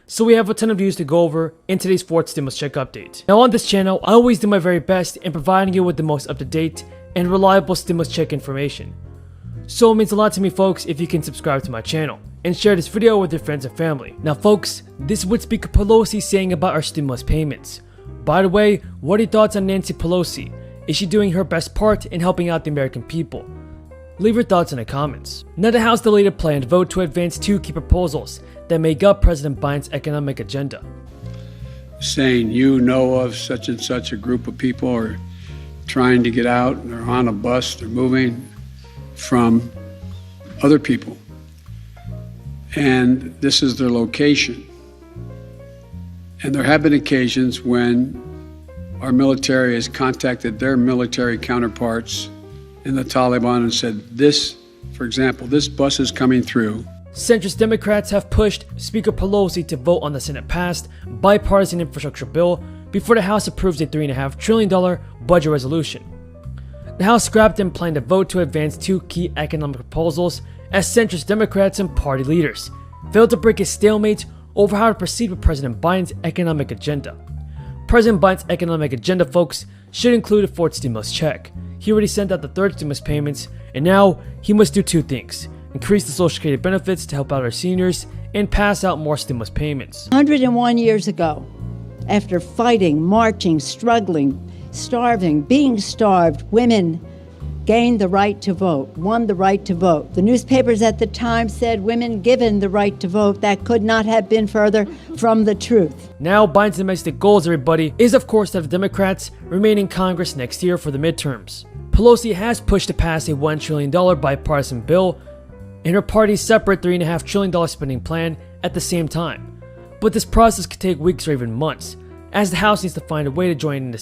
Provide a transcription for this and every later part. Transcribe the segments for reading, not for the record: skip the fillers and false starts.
So we have a ton of news to go over in today's fourth stimulus check update. Now on this channel, I always do my very best in providing you with the most up-to-date and reliable stimulus check information. So it means a lot to me, folks, if you can subscribe to my channel and share this video with your friends and family. Now folks, this is what Speaker Pelosi is saying about our stimulus payments. By the way, what are your thoughts on Nancy Pelosi? Is she doing her best part in helping out the American people? Leave your thoughts in the comments. Now the House delayed a planned vote to advance two key proposals that make up President Biden's economic agenda. Saying you know of such and such a group of people are trying to get out, they're on a bus, they're moving from other people. And this is their location. And there have been occasions when our military has contacted their military counterparts in the Taliban and said, this, for example, this bus is coming through. Centrist Democrats have pushed Speaker Pelosi to vote on the Senate-passed bipartisan infrastructure bill before the House approves a $3.5 trillion budget resolution. The House scrapped and planned a vote to advance two key economic proposals as centrist Democrats and party leaders failed to break a stalemate over how to proceed with President Biden's economic agenda. President Biden's economic agenda, folks, should include a fourth stimulus check. He already sent out the third stimulus payments, and now he must do two things: increase the Social Security benefits to help out our seniors, and pass out more stimulus payments. 101 years ago, after fighting, marching, struggling, starving, being starved, women gained the right to vote, won the right to vote. The newspapers at the time said women given the right to vote. That could not have been further from the truth. Now, Biden's domestic goals, everybody, is of course that the Democrats remain in Congress next year for the midterms. Pelosi has pushed to pass a $1 trillion bipartisan bill and her party's separate $3.5 trillion spending plan at the same time. But this process could take weeks or even months, as the House needs to find a way to join the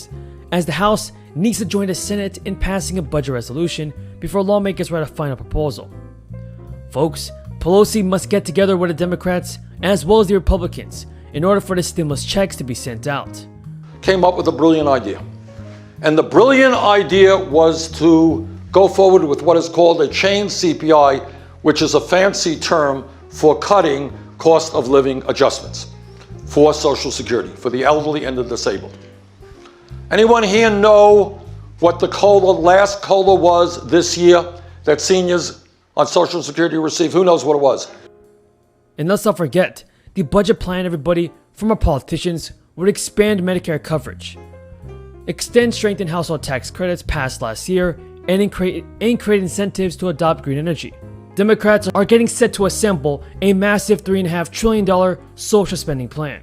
Senate in passing a budget resolution before lawmakers write a final proposal. Folks, Pelosi must get together with the Democrats as well as the Republicans in order for the stimulus checks to be sent out. Came up with a brilliant idea. And the brilliant idea was to go forward with what is called a chain CPI, which is a fancy term for cutting cost of living adjustments for Social Security, for the elderly and the disabled. Anyone here know what the last COLA was this year that seniors on Social Security received? Who knows what it was? And let's not forget, the budget plan, everybody, from our politicians would expand Medicare coverage, extend strengthened household tax credits passed last year, and create incentives to adopt green energy. Democrats are getting set to assemble a massive $3.5 trillion social spending plan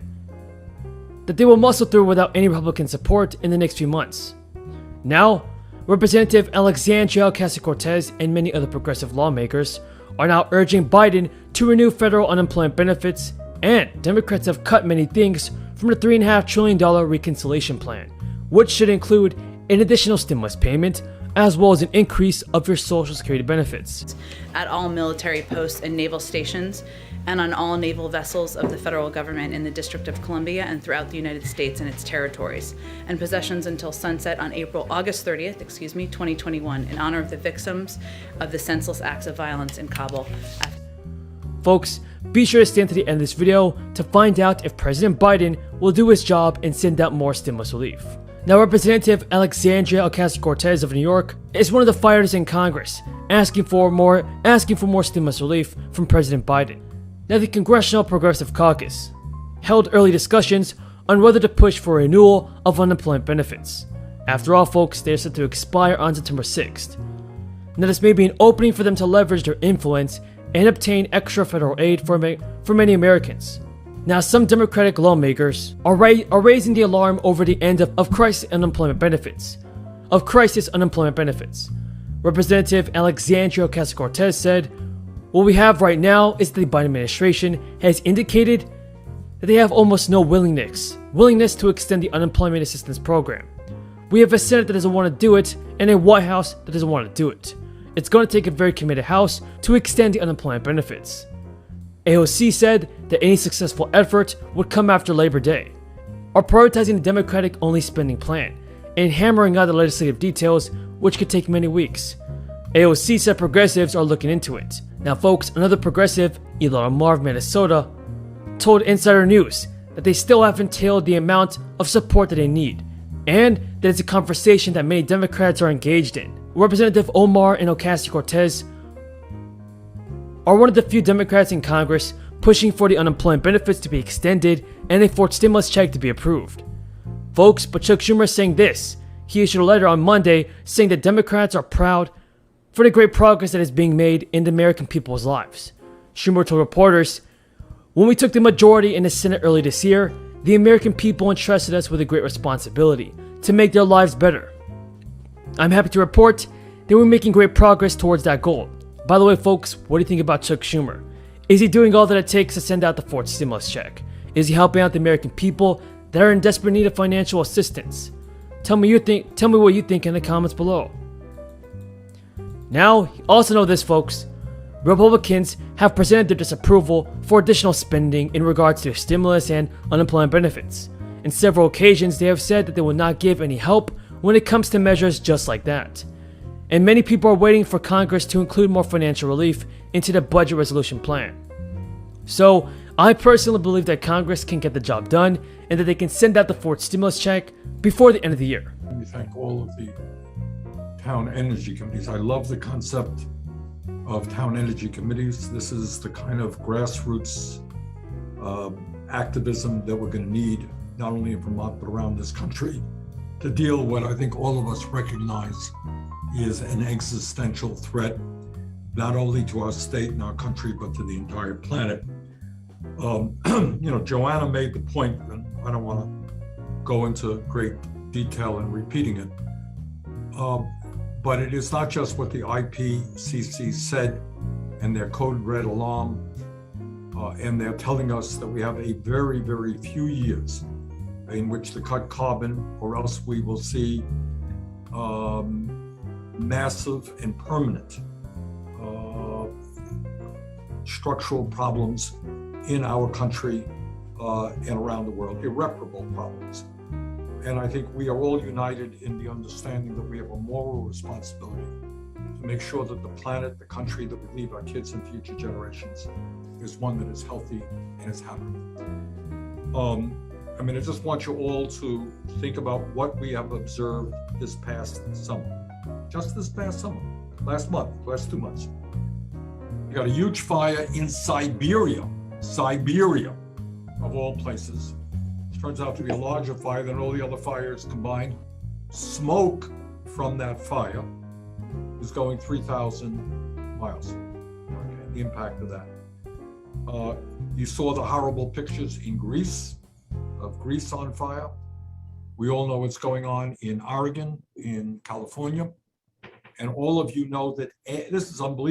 that they will muscle through without any Republican support in the next few months. Now, Representative Alexandria Ocasio-Cortez and many other progressive lawmakers are now urging Biden to renew federal unemployment benefits, and Democrats have cut many things from the $3.5 trillion reconciliation plan, which should include an additional stimulus payment as well as an increase of your Social Security benefits. At all military posts and naval stations, and on all naval vessels of the federal government in the District of Columbia and throughout the United States and its territories, and possessions until sunset on August 30th, 2021, in honor of the victims of the senseless acts of violence in Kabul. Folks, be sure to stay to the end of this video to find out if President Biden will do his job and send out more stimulus relief. Now, Representative Alexandria Ocasio-Cortez of New York is one of the fighters in Congress, asking for more stimulus relief from President Biden. Now, the Congressional Progressive Caucus held early discussions on whether to push for a renewal of unemployment benefits. After all, folks, they are set to expire on September 6th. Now, this may be an opening for them to leverage their influence and obtain extra federal aid for many Americans. Now, some Democratic lawmakers are raising the alarm over the end of crisis unemployment benefits. Representative Alexandria Ocasio-Cortez said, "What we have right now is that the Biden administration has indicated that they have almost no willingness to extend the unemployment assistance program. We have a Senate that doesn't want to do it and a White House that doesn't want to do it. It's going to take a very committed House to extend the unemployment benefits." AOC said that any successful effort would come after Labor Day, are prioritizing the Democratic-only spending plan and hammering out the legislative details, which could take many weeks. AOC said progressives are looking into it. Now folks, another progressive, Elon Marv, Minnesota, told Insider News that they still haven't tailored the amount of support that they need, and that it's a conversation that many Democrats are engaged in. Representative Omar and Ocasio-Cortez are one of the few Democrats in Congress pushing for the unemployment benefits to be extended and a fourth stimulus check to be approved. Folks, but Chuck Schumer is saying this. He issued a letter on Monday saying that Democrats are proud for the great progress that is being made in the American people's lives. Schumer told reporters, "When we took the majority in the Senate early this year, the American people entrusted us with a great responsibility to make their lives better. I'm happy to report that we're making great progress towards that goal." By the way, folks, what do you think about Chuck Schumer? Is he doing all that it takes to send out the fourth stimulus check? Is he helping out the American people that are in desperate need of financial assistance? Tell me what you think in the comments below. Now, also know this, folks. Republicans have presented their disapproval for additional spending in regards to stimulus and unemployment benefits. On several occasions, they have said that they will not give any help when it comes to measures just like that. And many people are waiting for Congress to include more financial relief into the budget resolution plan. So, I personally believe that Congress can get the job done and that they can send out the fourth stimulus check before the end of the year. Let me thank all of the town energy committees. I love the concept of town energy committees. This is the kind of grassroots activism that we're going to need, not only in Vermont, but around this country, to deal with what I think all of us recognize is an existential threat, not only to our state and our country, but to the entire planet. Joanna made the point, and I don't want to go into great detail in repeating it, but it is not just what the IPCC said and their code red alarm, and they're telling us that we have a very, very few years in which to cut carbon, or else we will see massive and permanent structural problems in our country and around the world, irreparable problems. And I think we are all united in the understanding that we have a moral responsibility to make sure that the planet, the country that we leave our kids and future generations is one that is healthy and is happy. I just want you all to think about what we have observed this past summer. Just this past summer, last 2 months. You got a huge fire in Siberia, of all places. It turns out to be a larger fire than all the other fires combined. Smoke from that fire is going 3,000 miles. Okay, the impact of that. You saw the horrible pictures in Greece, of Greece on fire. We all know what's going on in Oregon, in California. And all of you know that this is unbelievable.